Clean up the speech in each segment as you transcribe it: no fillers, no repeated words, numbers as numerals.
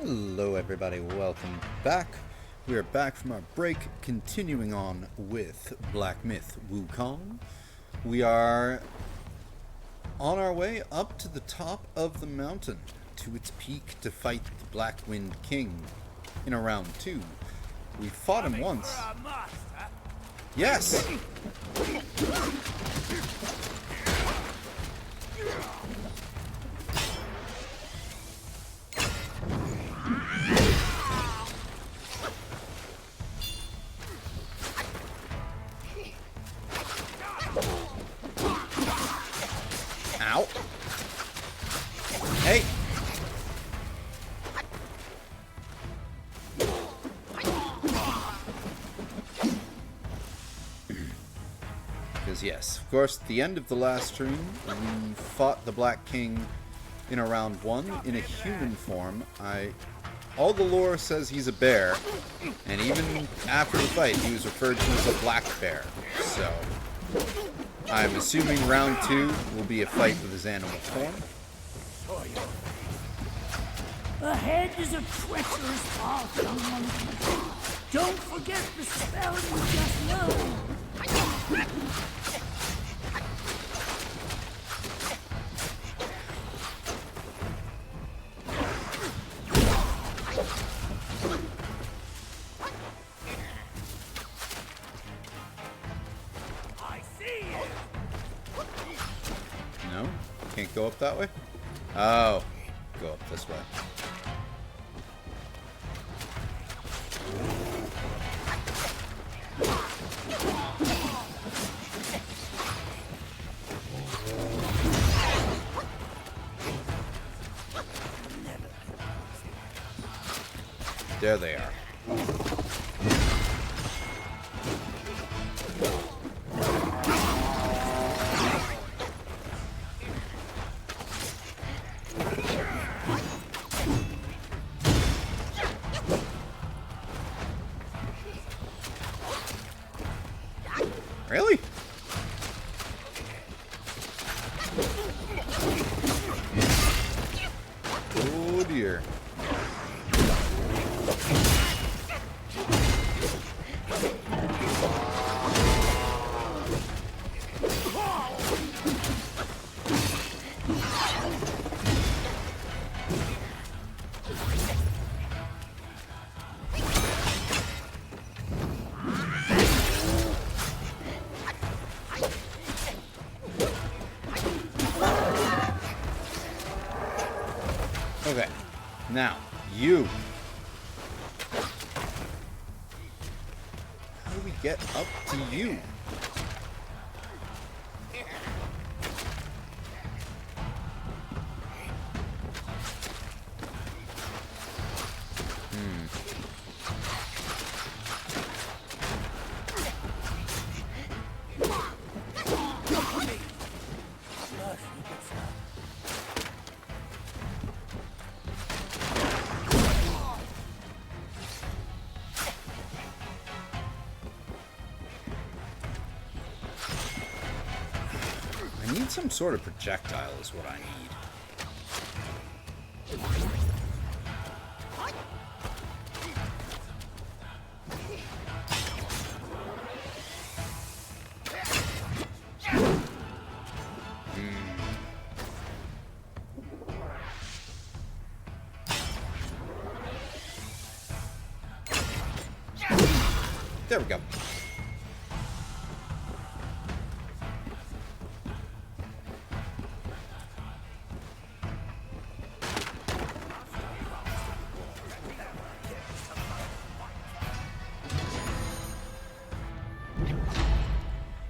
Hello everybody, welcome back. We are back from our break, continuing on with Black Myth Wukong. We are on our way up to the top of the mountain, to its peak to fight the Black Wind King in a round 2. We fought him once. Yes! Ow. Hey. Because yes, of course, at the end of the last stream, we fought the Black King in a round 1 in a human form. All the lore says he's a bear, and even after the fight, he was referred to as a black bear. So I'm assuming round 2 will be a fight with his animal form. Ahead is a treacherous path, young one. Don't forget the spell you just learned. I see it. No? Can't go up that way? Oh. Go up this way. There they are. Really? Oh dear. Okay, now, you. How do we get up to you? I need some sort of projectile is what I need. There we go.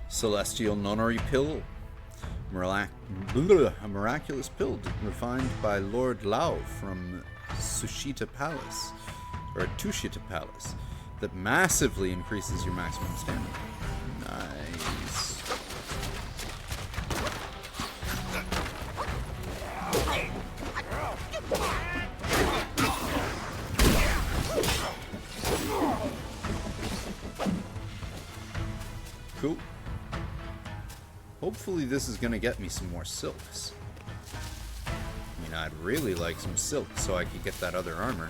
Celestial Nunnery Pill. A miraculous pill refined by Lord Lao from Tushita Palace that massively increases your maximum stamina. Nice. Cool. Hopefully this is going to get me some more silks. mean, I'd really like some silk so I could get that other armor.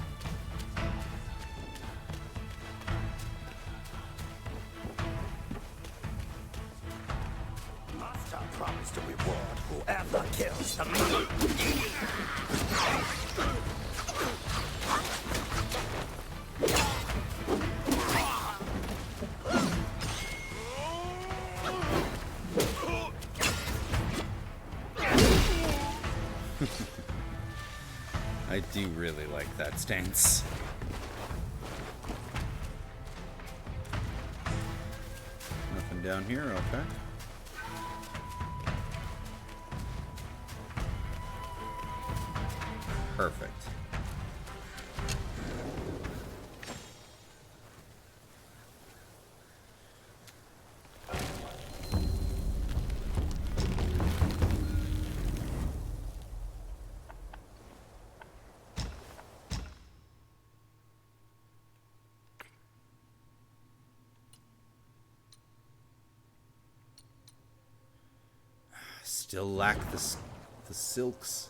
Master promised a reward whoever kills the moon. I do really like that stance. Nothing down here, okay. Perfect. Still lack the silks.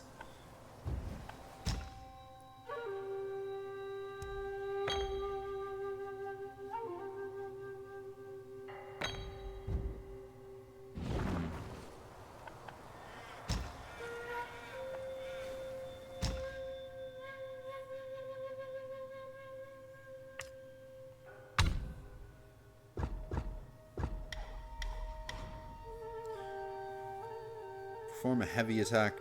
Perform a heavy attack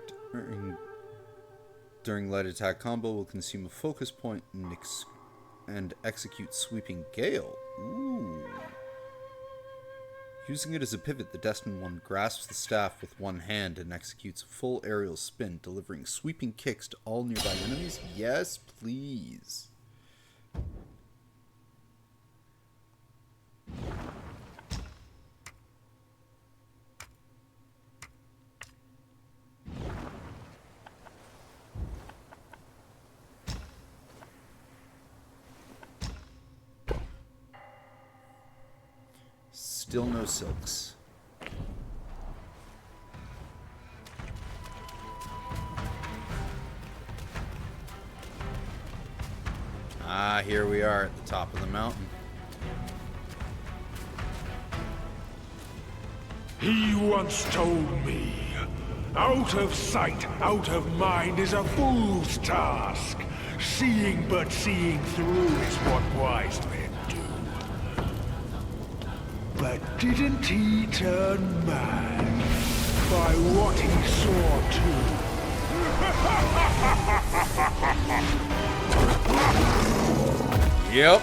during light attack combo will consume a focus point and execute sweeping gale. Ooh. Using it as a pivot, the Destined One grasps the staff with one hand and executes a full aerial spin, delivering sweeping kicks to all nearby enemies. Yes, please. Still no silks. Ah, here we are at the top of the mountain. He once told me, out of sight, out of mind is a fool's task. Seeing but seeing through is what wise men do. But didn't he turn mad by what he saw too? Yep.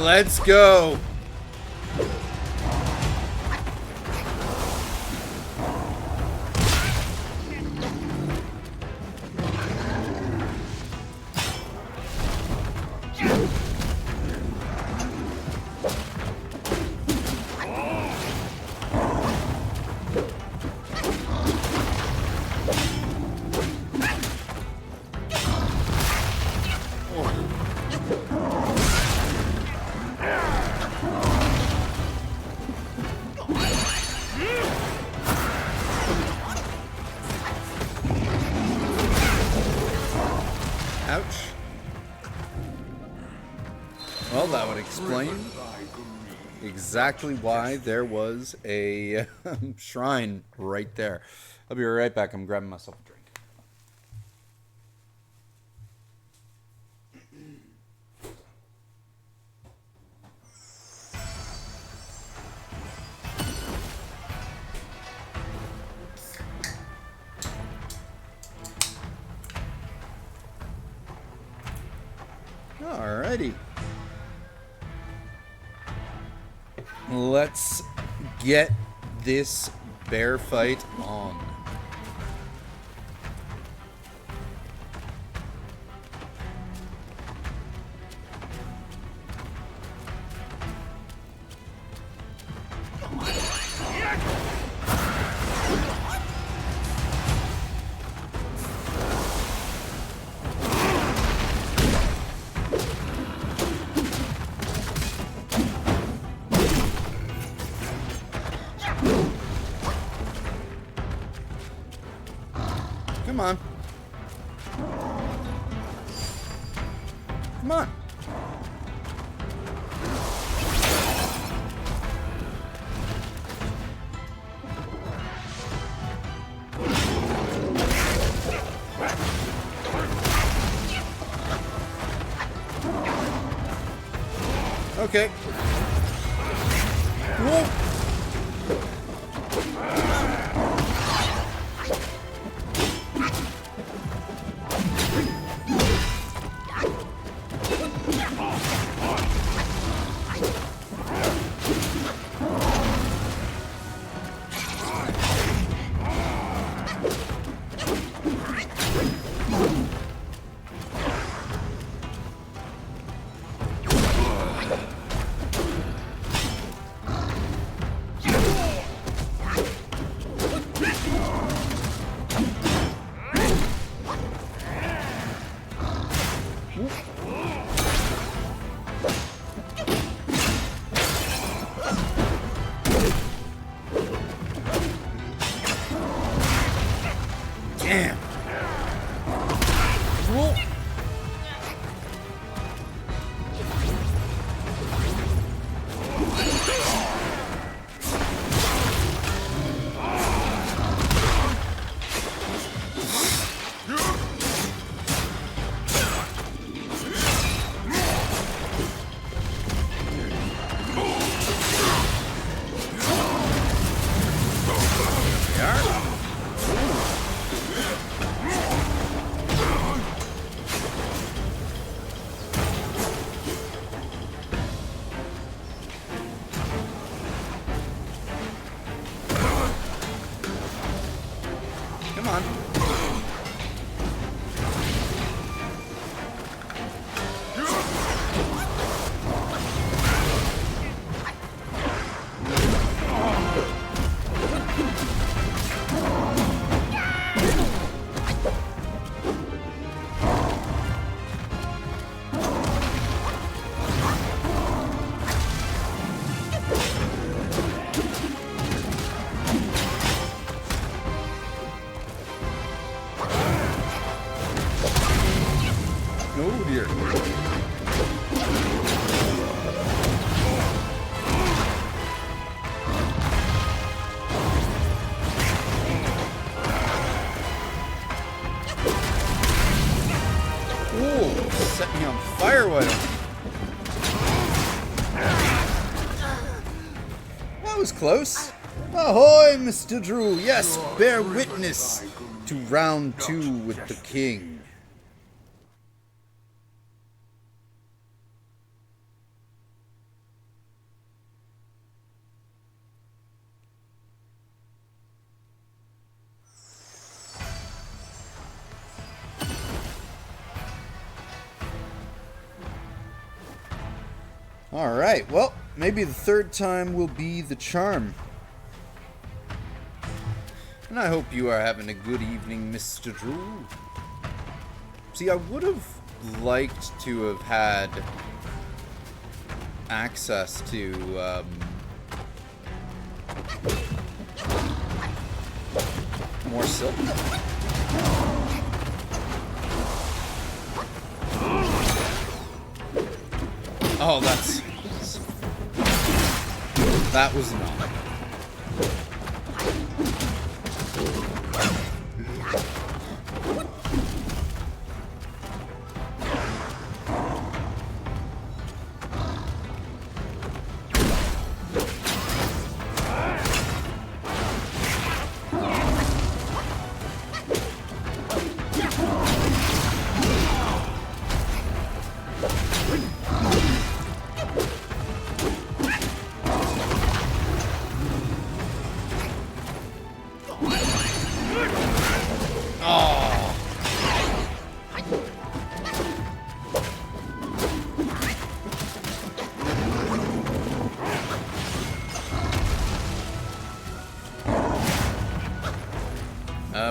Let's go. Ouch. Well, that would explain exactly why there was a shrine right there. I'll be right back. I'm grabbing myself a drink. Alrighty. Let's get this bear fight on. Come on. Come on. Okay. Whoa. Damn. Whoa. Come on. Oh dear. Ooh, set me on fire, why don't you? That was close. Ahoy, Mr. Drew. Yes, bear witness to round 2 with the king. Alright, well, maybe the third time will be the charm. And I hope you are having a good evening, Mr. Drew. See, I would have liked to have had access to, more silk. Oh, that was not.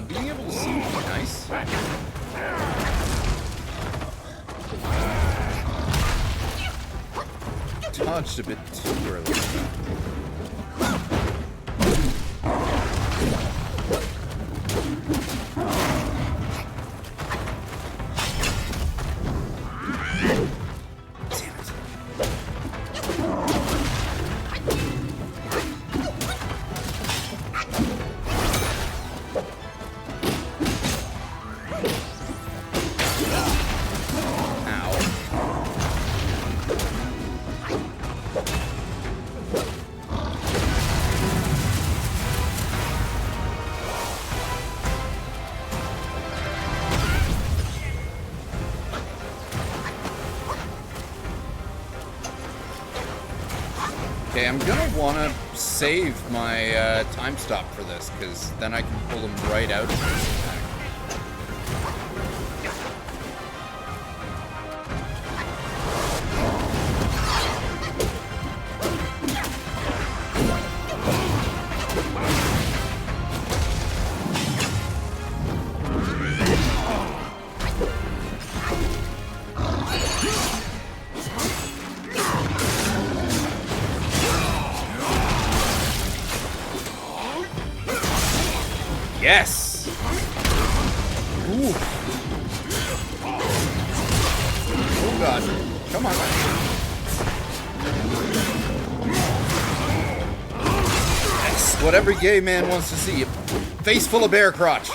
Being able to see would be nice. Dodged a bit too early. Okay, I'm gonna wanna save my time stop for this, because then I can pull him right out of this attack. Yes! Ooh. Oh god. Come on. Yes, what every gay man wants to see. A face full of bear crotch.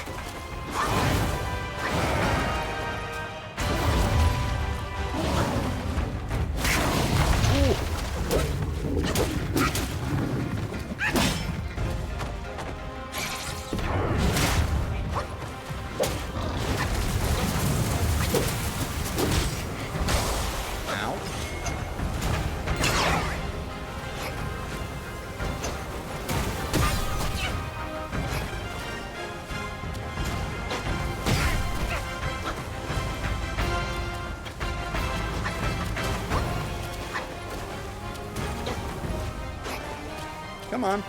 Come on.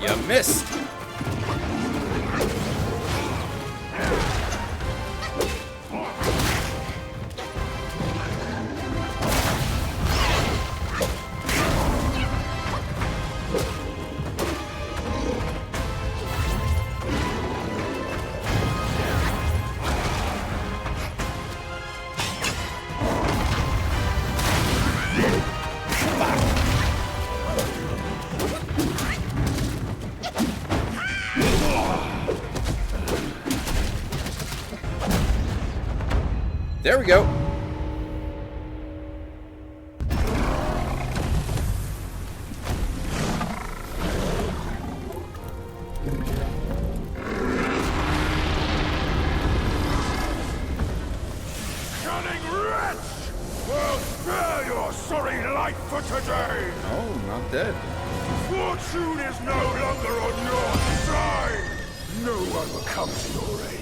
You missed. There we go. Cunning wretch! Well, spare your sorry life for today! Oh, not dead. Fortune is no longer on your side! No one will come to your aid.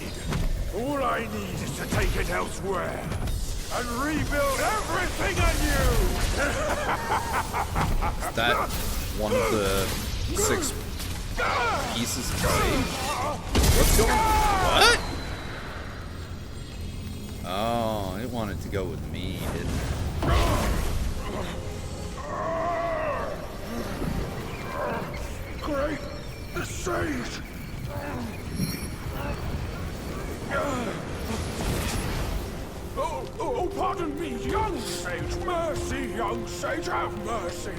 All I need is to take it elsewhere and rebuild everything anew! Is that one of the 6 pieces of sage? What's going on? What? Oh, it wanted to go with me, didn't it? Great! The sage! Oh, pardon me, young sage. Mercy, young sage, have mercy.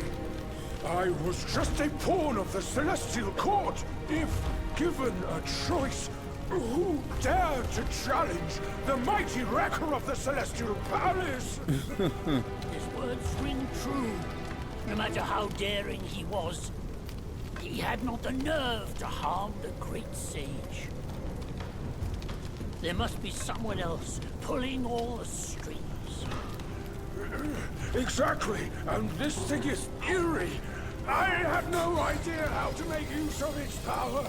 I was just a pawn of the Celestial Court. If given a choice, who dared to challenge the mighty wrecker of the Celestial Palace? His words ring true. No matter how daring he was, he had not the nerve to harm the great sage. There must be someone else pulling all the strings. Exactly, and this thing is eerie. I had no idea how to make use of its power.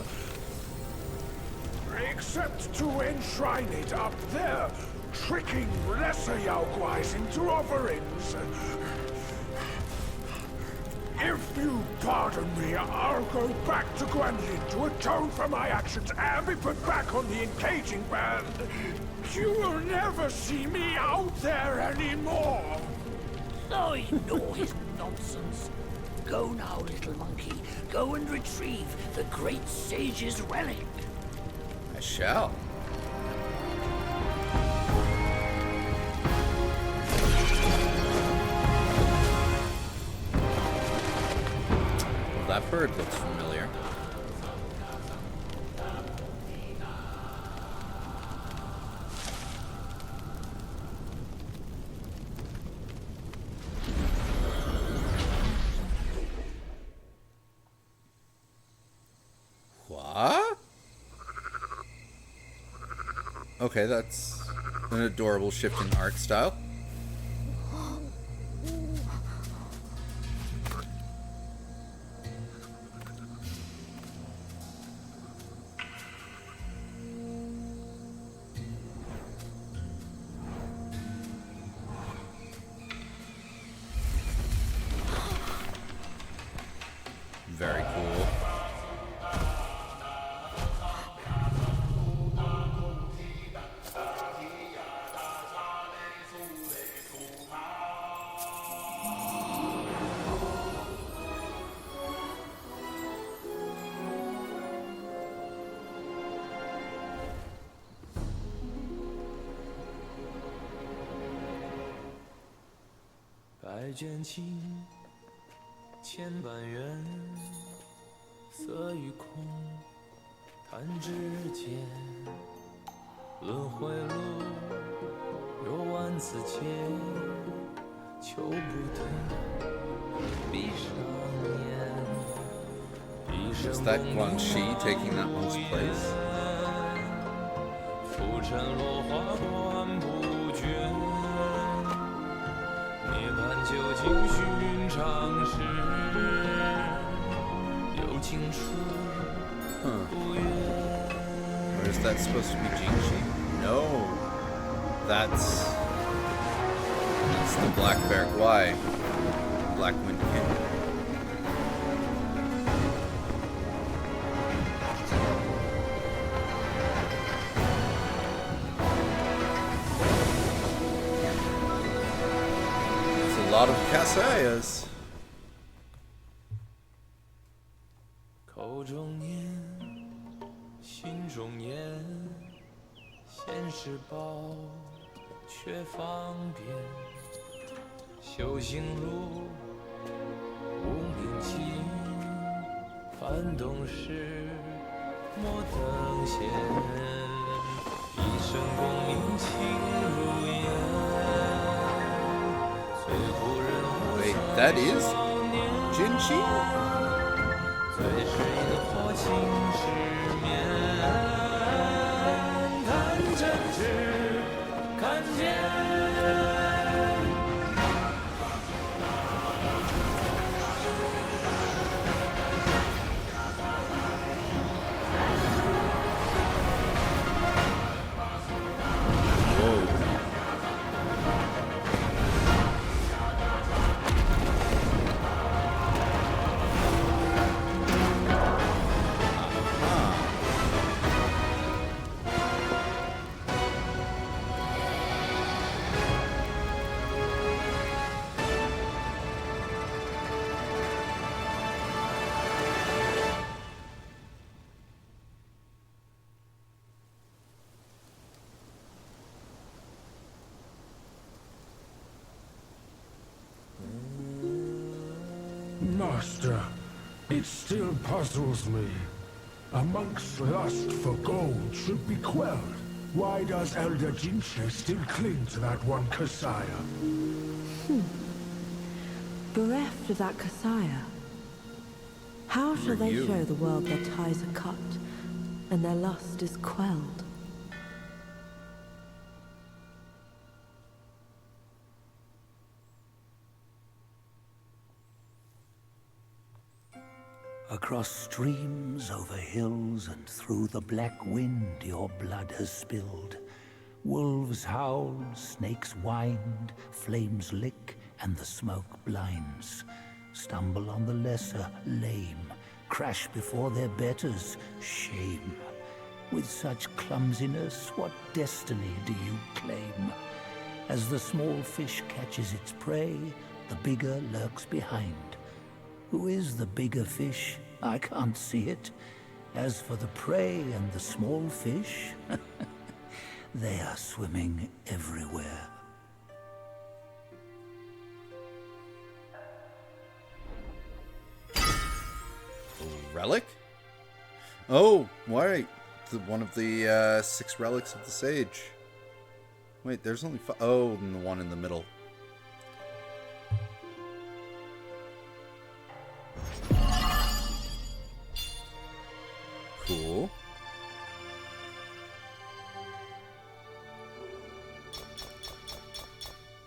Except to enshrine it up there, tricking lesser Yaoguais into offerings. If you pardon me, I'll go back to Guanlin to atone for my actions and be put back on the engaging band. You will never see me out there anymore. Oh, ignore his nonsense. Go now, little monkey. Go and retrieve the great sage's relic. I shall. Well, that bird looks familiar. What? Okay, that's an adorable shift in art style. 再卷起千般缘，色与空，弹指间，轮回路有万次劫，求不得，闭上眼，一生 Is that Guan Shi taking that one's place? 浮沉落花断不绝，涅槃究竟寻常事，有情处不远。Or is that supposed to be Jingxi? No. That's the Black Bear Guai. Black Wind King. A lot of Kasayas. 口中念，心中言，现世报，却方便。修行路，无名情，幡动时，莫等闲。一生功名情如烟。 Wait, that is Jinchi? 最是萤火情失眠，看真知，看见。Master, it still puzzles me. A monk's lust for gold should be quelled. Why does Elder Jinchi still cling to that one Kasaya? Bereft of that Kasaya, how shall they show the world their ties are cut and their lust is quelled? Across streams, over hills, and through the black wind your blood has spilled. Wolves howl, snakes wind, flames lick, and the smoke blinds. Stumble on the lesser, lame, crash before their betters, shame. With such clumsiness, what destiny do you claim? As the small fish catches its prey, the bigger lurks behind. Who is the bigger fish? I can't see it. As for the prey and the small fish, they are swimming everywhere. Relic? Oh, right. One of the 6 relics of the sage. Wait, there's only 5. Oh, and the one in the middle. Cool.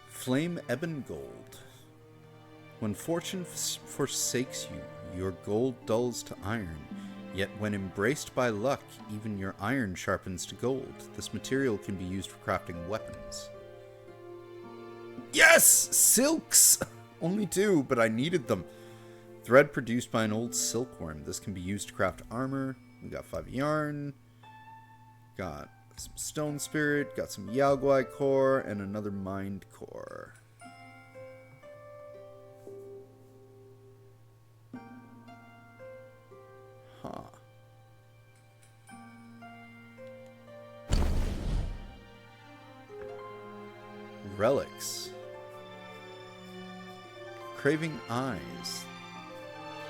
Flame Ebon Gold. When fortune forsakes you, your gold dulls to iron. Yet when embraced by luck, even your iron sharpens to gold. This material can be used for crafting weapons. Yes! Silks! Only 2, but I needed them. Thread produced by an old silkworm. This can be used to craft armor. We got 5 yarn. Got some stone spirit. Got some Yaoguai core. And another mind core. Huh. Relics. Craving eyes.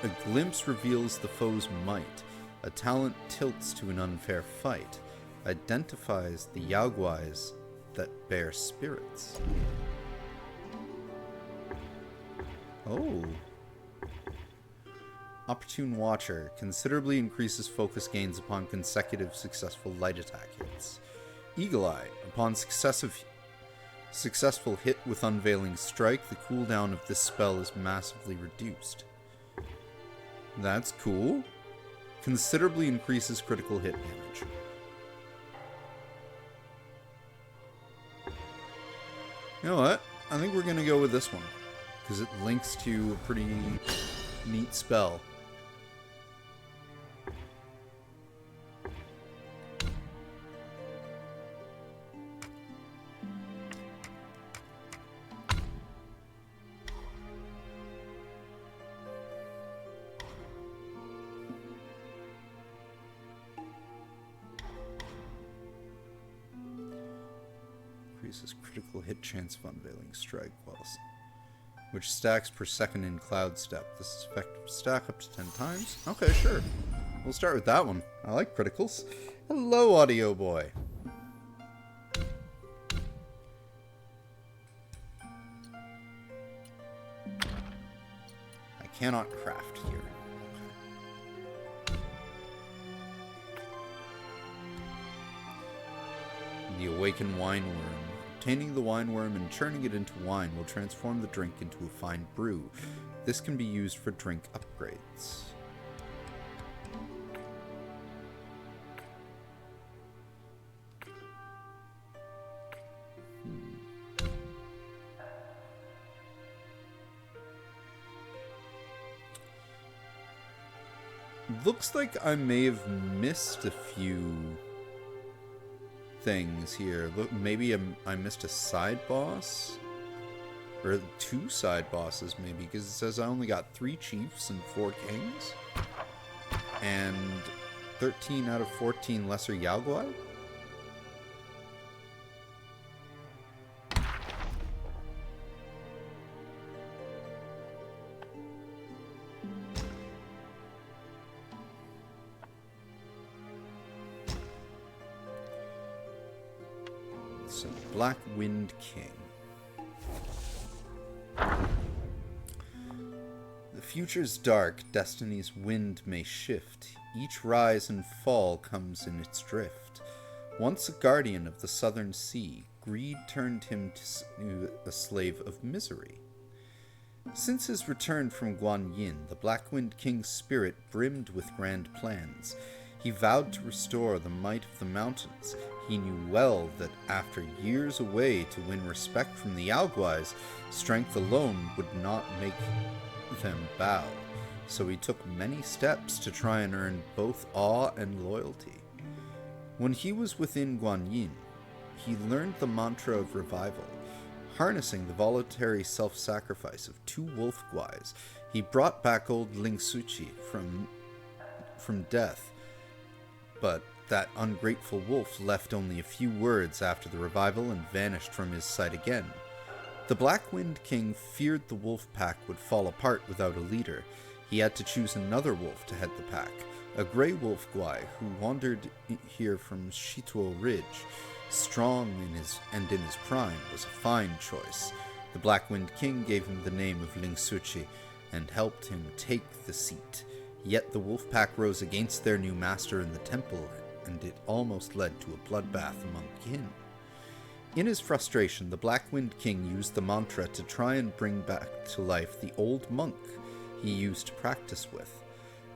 A glimpse reveals the foe's might. A talent tilts to an unfair fight. Identifies the Yaoguais that bear spirits. Oh. Opportune Watcher considerably increases focus gains upon consecutive successful light attack hits. Eagle Eye. Upon successful hit with Unveiling Strike, the cooldown of this spell is massively reduced. That's cool. Considerably increases critical hit damage. You know what? I think we're going to go with this one, because it links to a pretty neat spell. Increases critical hit chance of Unveiling Strike, which stacks per second in Cloud Step. This is effective stack up to 10 times. Okay, sure. We'll start with that one. I like criticals. Hello, Audio Boy. I cannot craft here. Okay. The Awakened Wine Worm. Obtaining the wine worm and churning it into wine will transform the drink into a fine brew. This can be used for drink upgrades. Looks like I may have missed a few things here. Look, maybe I missed a side boss? Or 2 side bosses, maybe, because it says I only got 3 chiefs and 4 kings. And 13 out of 14 lesser Yaoguai? So, Black Wind King. The future's dark, destiny's wind may shift. Each rise and fall comes in its drift. Once a guardian of the southern sea, greed turned him to a slave of misery. Since his return from Guanyin, the Black Wind King's spirit brimmed with grand plans. He vowed to restore the might of the mountains. He knew well that after years away to win respect from the Yaoguais, strength alone would not make them bow. So he took many steps to try and earn both awe and loyalty. When he was within Guanyin, he learned the mantra of revival. Harnessing the voluntary self-sacrifice of 2 wolf guais, he brought back old Ling Suchi from death. But that ungrateful wolf left only a few words after the revival and vanished from his sight again. The Black Wind King feared the wolf pack would fall apart without a leader. He had to choose another wolf to head the pack, a grey wolf guai who wandered here from Shituo Ridge. Strong in his prime was a fine choice. The Black Wind King gave him the name of Ling Suchi and helped him take the seat. Yet the wolf pack rose against their new master in the temple, and it almost led to a bloodbath among kin. In his frustration, the Black Wind King used the mantra to try and bring back to life the old monk he used to practice with.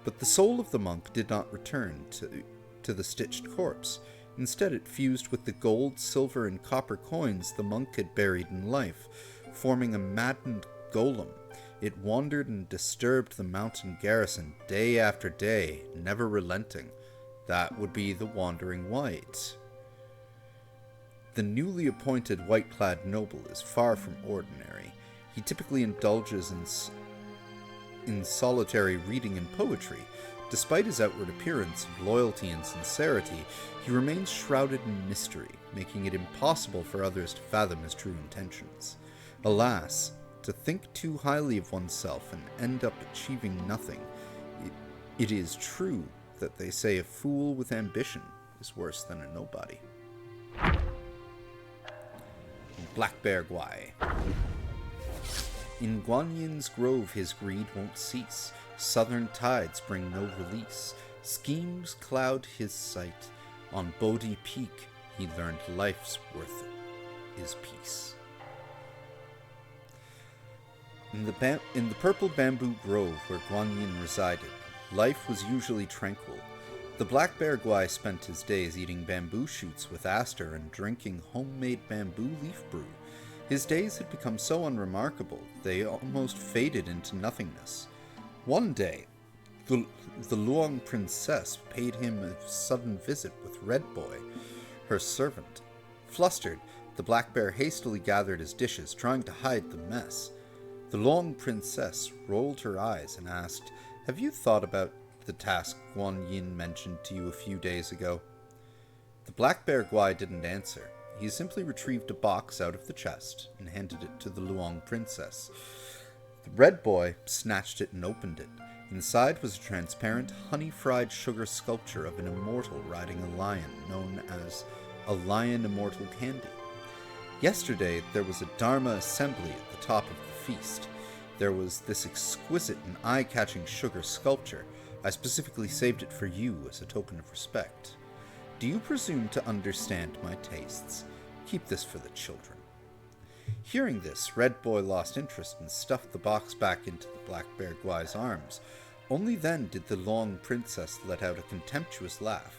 But the soul of the monk did not return to the stitched corpse. Instead, it fused with the gold, silver, and copper coins the monk had buried in life, forming a maddened golem. It wandered and disturbed the mountain garrison day after day, never relenting. That would be the Wandering White. The newly appointed white-clad noble is far from ordinary. He typically indulges in solitary reading and poetry. Despite his outward appearance of loyalty and sincerity, he remains shrouded in mystery, making it impossible for others to fathom his true intentions. Alas, To think too highly of oneself and end up achieving nothing. It is true that they say a fool with ambition is worse than a nobody. Black Bear Gwai. In Guanyin's grove his greed won't cease. Southern tides bring no release. Schemes cloud his sight. On Bodhi Peak he learned life's worth is peace. In the purple bamboo grove where Guanyin resided, life was usually tranquil. The Black Bear Gwai spent his days eating bamboo shoots with Aster and drinking homemade bamboo leaf brew. His days had become so unremarkable, they almost faded into nothingness. One day, the Luong princess paid him a sudden visit with Red Boy, her servant. Flustered, the black bear hastily gathered his dishes, trying to hide the mess. The Luong princess rolled her eyes and asked, "Have you thought about the task Guanyin mentioned to you a few days ago?" The Black Bear Gwai didn't answer. He simply retrieved a box out of the chest and handed it to the Luong princess. The Red Boy snatched it and opened it. Inside was a transparent, honey-fried sugar sculpture of an immortal riding a lion, known as a lion immortal candy. Yesterday, there was a Dharma assembly at the top of the feast. There was this exquisite and eye-catching sugar sculpture. I specifically saved it for you as a token of respect. Do you presume to understand my tastes? Keep this for the children. Hearing this, Red Boy lost interest and stuffed the box back into the Black Bear Gwai's arms. Only then did the Long Princess let out a contemptuous laugh.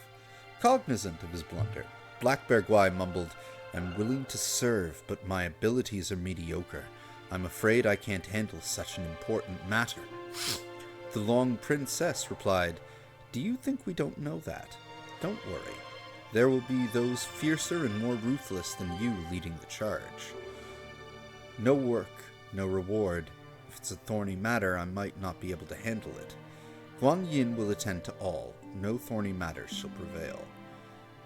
Cognizant of his blunder, Black Bear Gwai mumbled, "I'm willing to serve, but my abilities are mediocre. I'm afraid I can't handle such an important matter." The Long Princess replied, "Do you think we don't know that? Don't worry. There will be those fiercer and more ruthless than you leading the charge. No work, no reward. If it's a thorny matter, I might not be able to handle it. Guanyin will attend to all. No thorny matters shall prevail.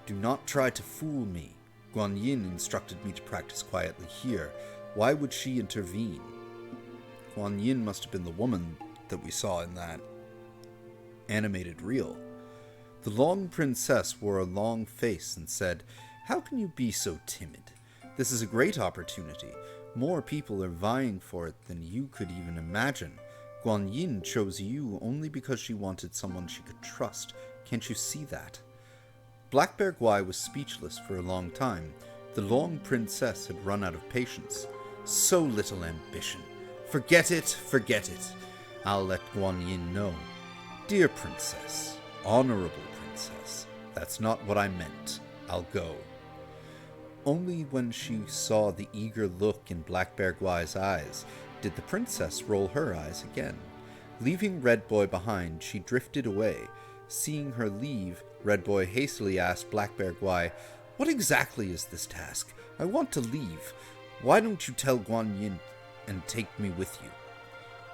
Do not try to fool me. Guanyin instructed me to practice quietly here. Why would she intervene?" Guanyin must have been the woman that we saw in that animated reel. The Long Princess wore a long face and said, "How can you be so timid? This is a great opportunity. More people are vying for it than you could even imagine. Guanyin chose you only because she wanted someone she could trust. Can't you see that?" Black Bear Gwai was speechless for a long time. The Long Princess had run out of patience. "So little ambition. Forget it, forget it. I'll let Guanyin know. Dear Princess, honorable Princess, that's not what I meant. I'll go." Only when she saw the eager look in Black Bear Gwai's eyes did the princess roll her eyes again. Leaving Red Boy behind, she drifted away. Seeing her leave, Red Boy hastily asked Black Bear Gwai, "What exactly is this task? I want to leave. Why don't you tell Guanyin and take me with you?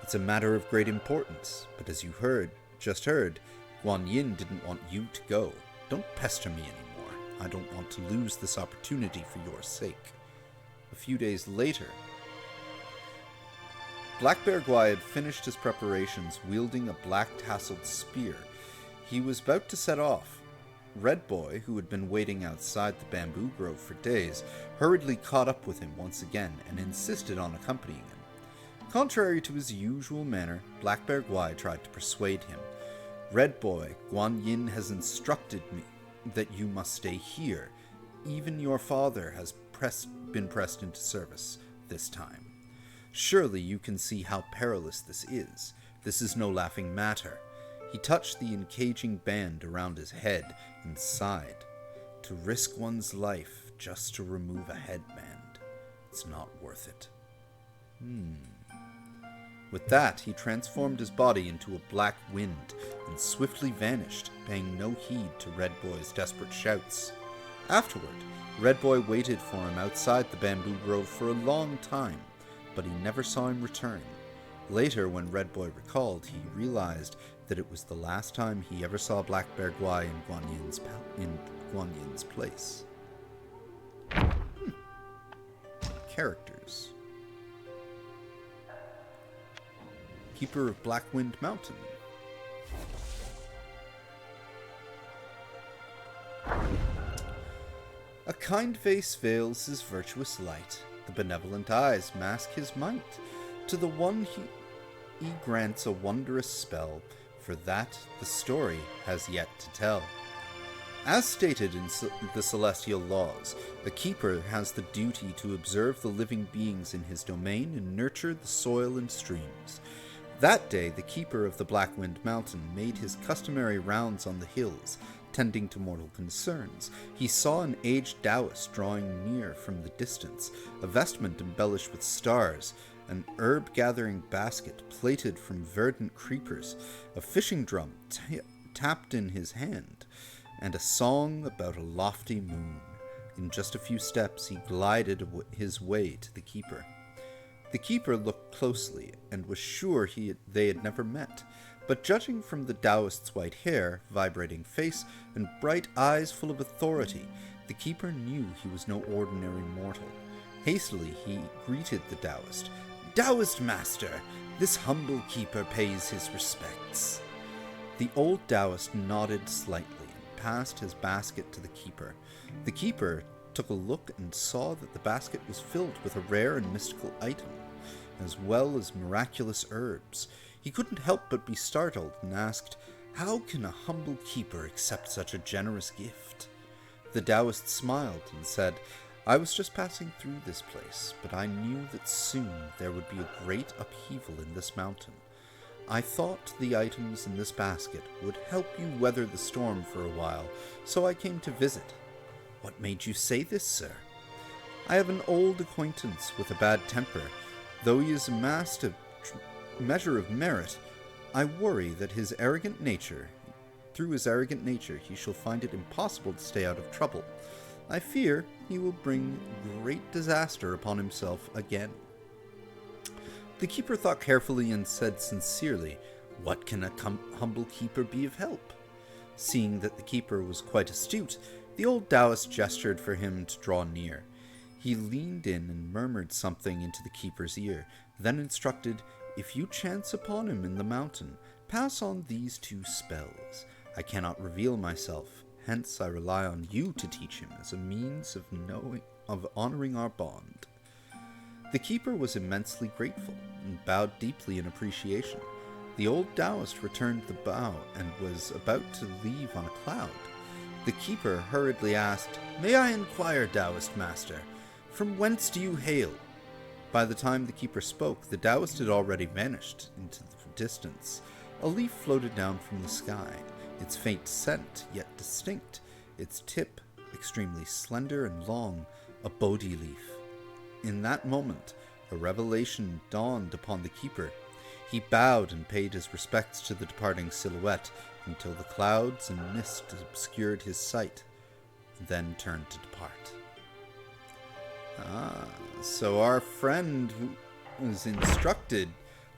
It's a matter of great importance, but as you just heard, Guanyin didn't want you to go. Don't pester me anymore. I don't want to lose this opportunity for your sake." A few days later, Black Bear Gwai had finished his preparations wielding a black-tasseled spear. He was about to set off. Red Boy, who had been waiting outside the bamboo grove for days, hurriedly caught up with him once again and insisted on accompanying him. Contrary to his usual manner, Black Bear Gwai tried to persuade him. "Red Boy, Guanyin has instructed me that you must stay here. Even your father has been pressed into service this time. Surely you can see how perilous this is. This is no laughing matter." He touched the encaging band around his head and sighed. "To risk one's life just to remove a headband, it's not worth it." With that, he transformed his body into a black wind and swiftly vanished, paying no heed to Red Boy's desperate shouts. Afterward, Red Boy waited for him outside the bamboo grove for a long time, but he never saw him return. Later, when Red Boy recalled, he realized that it was the last time he ever saw Black Bear Gwai in Guanyin's place. Characters. Keeper of Blackwind Mountain. A kind face veils his virtuous light. The benevolent eyes mask his might. To the one he grants a wondrous spell, for that the story has yet to tell. As stated in the celestial laws, the keeper has the duty to observe the living beings in his domain and nurture the soil and streams. That day, the keeper of the Blackwind Mountain made his customary rounds on the hills, tending to mortal concerns. He saw an aged Taoist drawing near from the distance, a vestment embellished with stars, an herb-gathering basket plated from verdant creepers, a fishing drum tapped in his hand, and a song about a lofty moon. In just a few steps, he glided his way to the keeper. The keeper looked closely and was sure they had never met, but judging from the Taoist's white hair, vibrating face, and bright eyes full of authority, the keeper knew he was no ordinary mortal. Hastily, he greeted the Taoist. "Taoist master, this humble keeper pays his respects." The old Taoist nodded slightly and passed his basket to the keeper. The keeper took a look and saw that the basket was filled with a rare and mystical item, as well as miraculous herbs. He couldn't help but be startled and asked, "How can a humble keeper accept such a generous gift?" The Taoist smiled and said, "I was just passing through this place, but I knew that soon there would be a great upheaval in this mountain. I thought the items in this basket would help you weather the storm for a while, so I came to visit." "What made you say this, sir?" "I have an old acquaintance with a bad temper. Though he has amassed a measure of merit, I worry that through his arrogant nature, he shall find it impossible to stay out of trouble. I fear he will bring great disaster upon himself again." The keeper thought carefully and said sincerely, "What can a humble keeper be of help?" Seeing that the keeper was quite astute, the old Taoist gestured for him to draw near. He leaned in and murmured something into the keeper's ear, then instructed, "If you chance upon him in the mountain, pass on these 2 spells. I cannot reveal myself, hence I rely on you to teach him as a means of honoring our bond." The keeper was immensely grateful and bowed deeply in appreciation. The old Taoist returned the bow and was about to leave on a cloud. The keeper hurriedly asked, "May I inquire, Taoist master, from whence do you hail?" By the time the keeper spoke, the Taoist had already vanished into the distance. A leaf floated down from the sky, its faint scent yet distinct, its tip extremely slender and long, a Bodhi leaf. In that moment, a revelation dawned upon the keeper. He bowed and paid his respects to the departing silhouette until the clouds and mist obscured his sight, then turned to depart. So our friend was instructed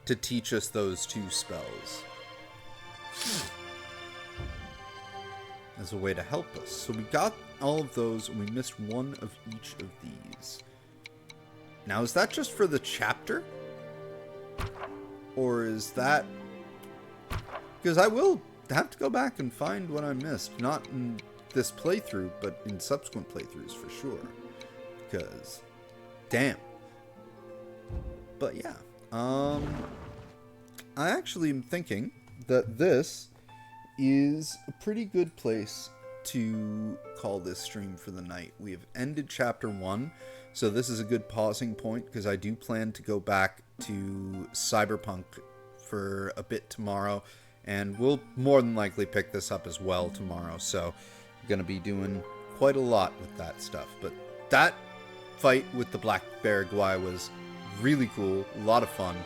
to teach us those 2 spells as a way to help us. So we got all of those, and we missed one of each of these. Now, is that just for the chapter? Or is that... Because I will have to go back and find what I missed. Not in this playthrough, but in subsequent playthroughs for sure. Because, damn. But yeah, I actually am thinking that this is a pretty good place to call this stream for the night. We have ended chapter 1, so this is a good pausing point because I do plan to go back to Cyberpunk for a bit tomorrow, and we'll more than likely pick this up as well tomorrow, so I'm going to be doing quite a lot with that stuff. But that fight with the Black Bear Guai was really cool, a lot of fun.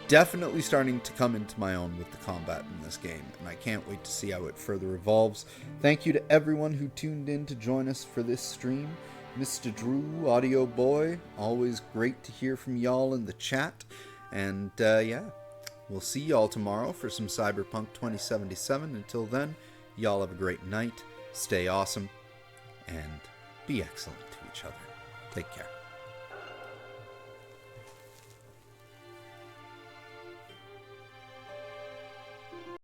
Definitely starting to come into my own with the combat in this game, and I can't wait to see how it further evolves. Thank you to everyone who tuned in to join us for this stream. Mr. Drew, Audio Boy, always great to hear from y'all in the chat. And yeah, we'll see y'all tomorrow for some Cyberpunk 2077. Until then, y'all have a great night, stay awesome, and be excellent to each other. Take care.